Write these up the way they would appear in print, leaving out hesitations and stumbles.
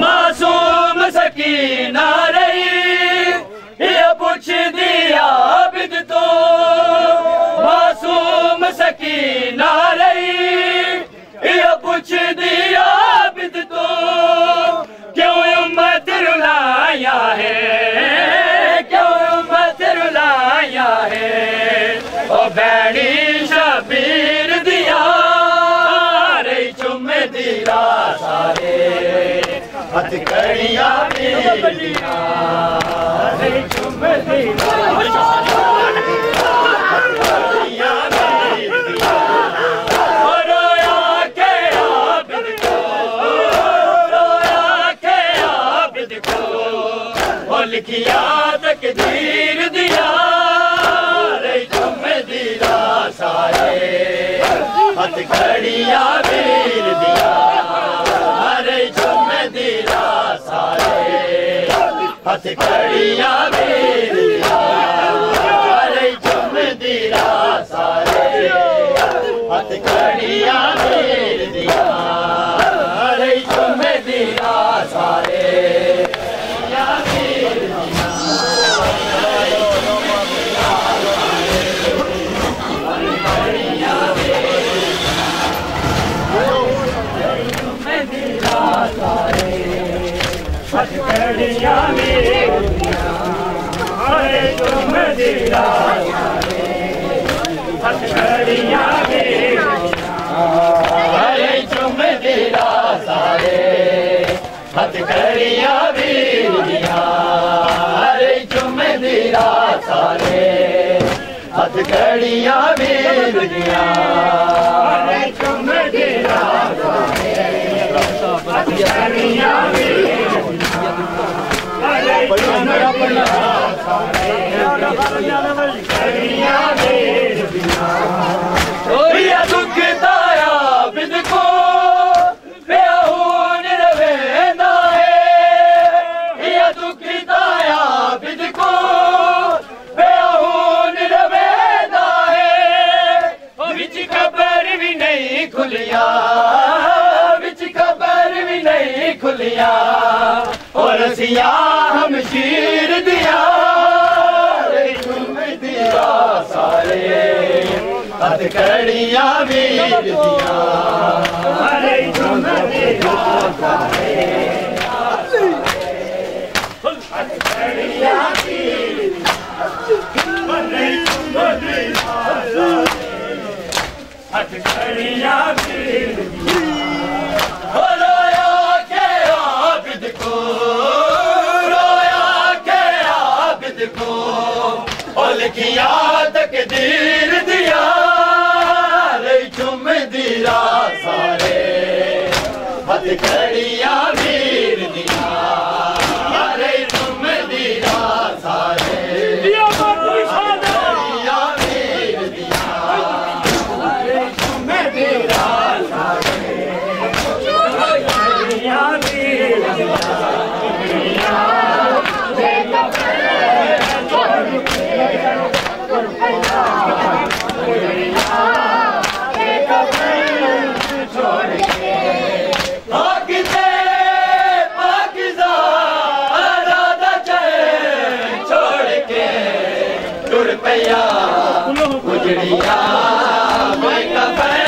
मासूम सकीना रही ये पूछ दिया बिद तो मासूम सकीना रही ये पूछ दिया बिद तो क्यों उम्मत रुलाया है क्यों उम्मत रुलाया है ओ बैणी शबीर दिया रे चुम दिया सारे हथकड़ियां मेरिया रे चुम दिया लिखिया तकदीर दिया रे चुम दिया सारे हथकड़ियां वीर दिया रे चुम दिया सारे हथकड़ियां वीर दिया रे चुम दिया सारे हथकड़ियां वीर दिया रे चुम दिया सारे हथकड़ियां मेरिया रे चुम दिया हथकड़ियां मेरिया रे चुम दिया सारे हथकड़ियां मेरिया रे चुम दिया सारे हथकड़ियां मेरिया रे चुम दिया सारे हथकड़ियां दुख दाया बिद को प्याऊन रवेंदा है या दुख दाया बिद को प्याऊन रवेंदा है विच खबर भी नहीं खुलिया विच खबर भी नहीं खुलिया और रसिया हम शीर दिया रे चुम दिया सारे हथकड़ियां वीर दिया रे चुम दिया सारे हथकड़ियां वीर दिया रे चुम दिया हथकड़ियां वीर दिया लिखिया तकदीर दिया रे चुम दिया सारे हथकड़ियां वीर दिया रे चुम दिया सारे हथकड़ियां वीर दिया रे चुम दिया सारे हथकड़ियां वीर दिया रुपया गुजरिया बेकफन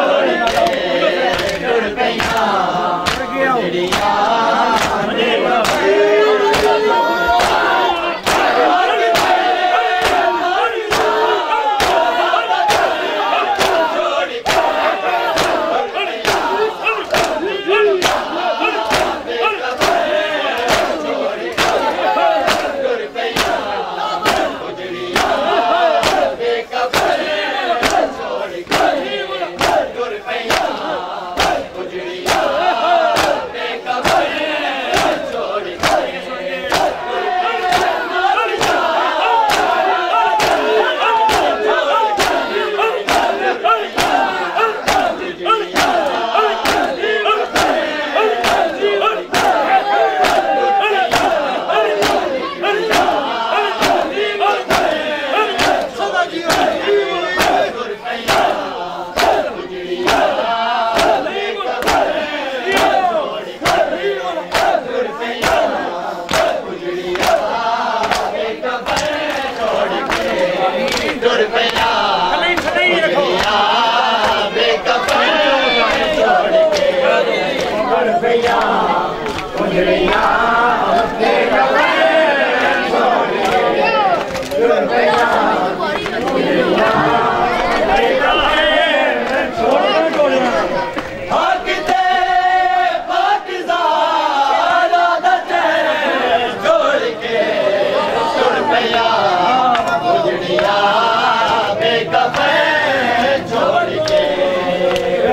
छोड़ के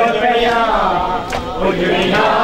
रुपया गुजरिया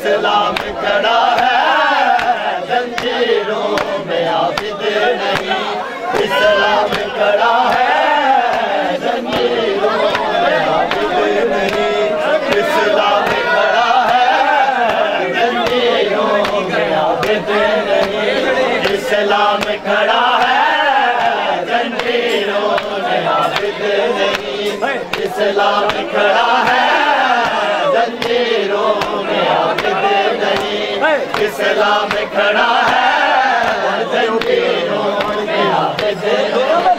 इस्लाम खड़ा है जंजीरों में आबिद नहीं, इस्लाम खड़ा है जंजीरों में आबिद नहीं, इस्लाम खड़ा है जंजीरों में आबिद नहीं, इस्लाम खड़ा है जंजीरों में आबिद नहीं, इस्लाम खड़ा है जंजीरों में आबिद नहीं, इस्लाम खड़ा है जंजीरों में आबिद नहीं,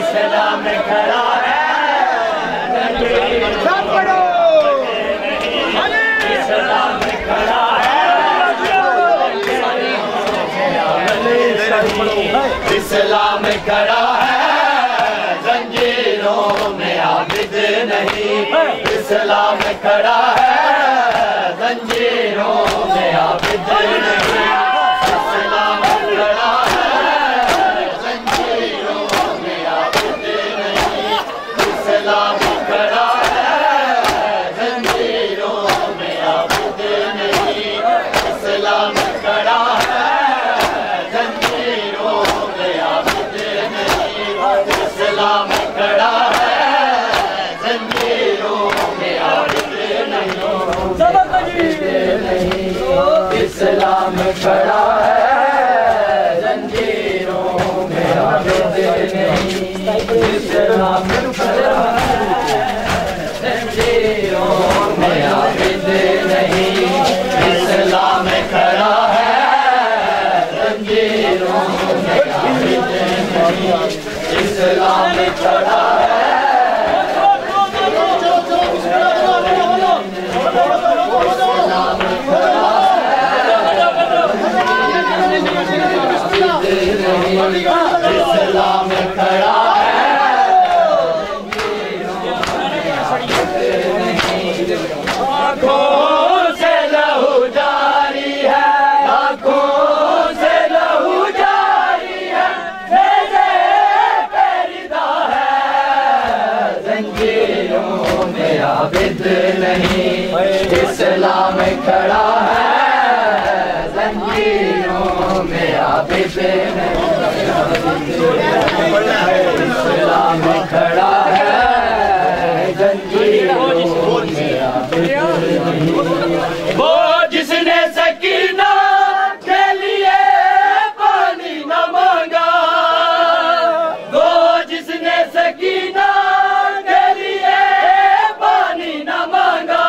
इस्लाम खड़ा है इस्लाम खड़ा है, इस्लाम खड़ा है जंजीरों में आबिद नहीं, इस्लाम खड़ा है जंजीरों में आबिद नहीं, इस्लाम खड़ा है जंजीरों में आबिद नहीं, इस्लाम खड़ा है जंजीरों में आबिद नहीं, इस्लाम खड़ा है जंजीरों में आबिद नहीं, इस्लाम खड़ा है जंजीरों में आबिद नहीं, इस्लाम खड़ा है जंजीरों में आबिद नहीं, इस्लाम खड़ा है जंजीरों में आबिद नहीं, इस्लाम खड़ा है जंजीरों में आबिद नहीं, इस्लाम खड़ा है इस्लाम खड़ा है आँखों से लहू जारी है, आँखों से लहू जारी है, भेजे पैदा है जंजीरों में आबिद नहीं, इस्लाम खड़ा है जंजीरों में आबिद नहीं, इस्लाम खड़ा है जंजीरों में आबिद नहीं, वो जिसने सकीना के लिए पानी न मांगा, वो जिसने सकीना के लिए पानी न मांगा,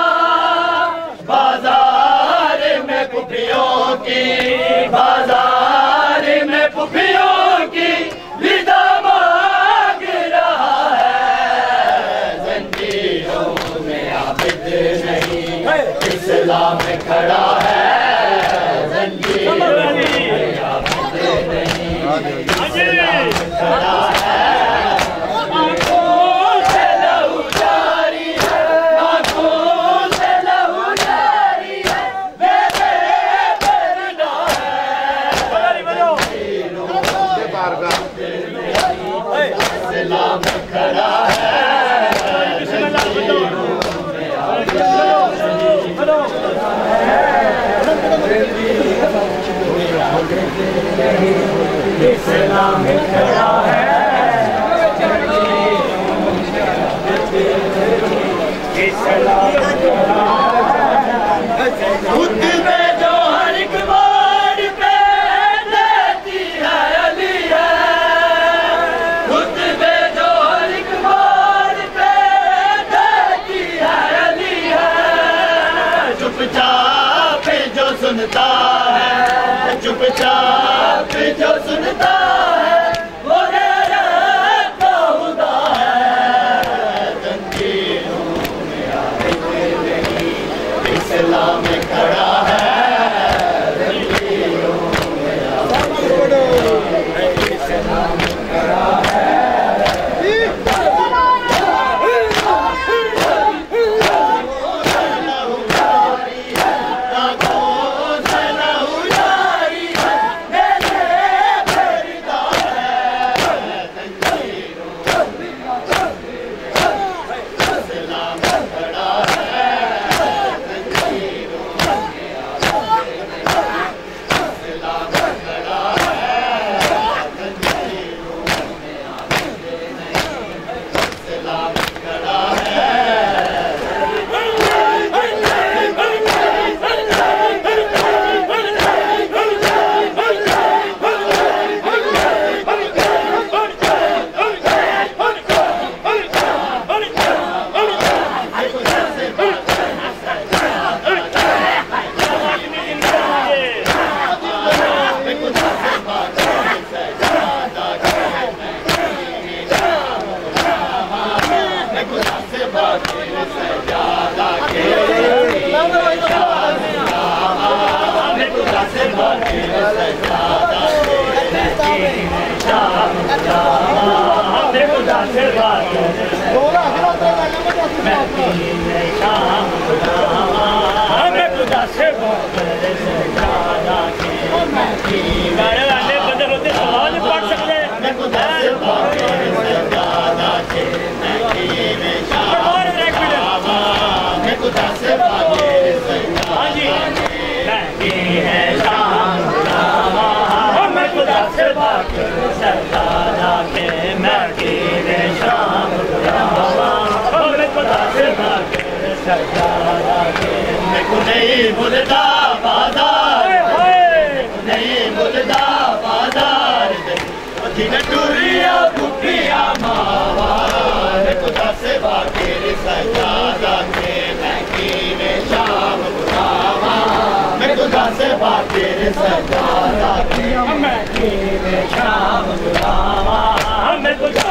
बाजार में पुफियों की, बाजार में पुफियों की विदा मांग रहा है जंजीरों में आबिद नहीं, इस्लाम खड़ा है जंजीरों में आबिद नहीं, इस्लाम खड़ा है आँखों से लहू जारी है, आँखों से लहू जारी है, भेजे पैदा है जंजीरों में आबिद नहीं, इस्लाम खड़ा है जंजीरों में आबिद नहीं, इस्लाम खड़ा है खुद में जो हर एक बार पे देती है अली है, खुद में जो हर एक बार पे देती है अली है, चुपचाप जो सुनता है, चुपचाप जो सुनता है वो गैरत का खुदा है खुदा से बाकी सजादा के मैं खुदा से बाकी सजादा मैं खुदा से बाकी मैं शाम मैं खुदा से बाकी सजादा के गाने वाले बंदे होते सवाल नहीं पढ़ सकते मैं खुदा से बाकी सजादा के मैं खुदा से बाकी हाँ जी मैं शाम मैं खुदा से बाकी सजादा के मैं शाम मैं खुदा से बाकी सजादा के मैं को नहीं भूलता बाजार नहीं भूलता बाजार टूरिया भूखिया मावा मैं खुदा से बाकी सजादा के मैं शाम बुलावा मैं खुदा से बाकी सजादा के मैं शाम बुलावा मैं खुदा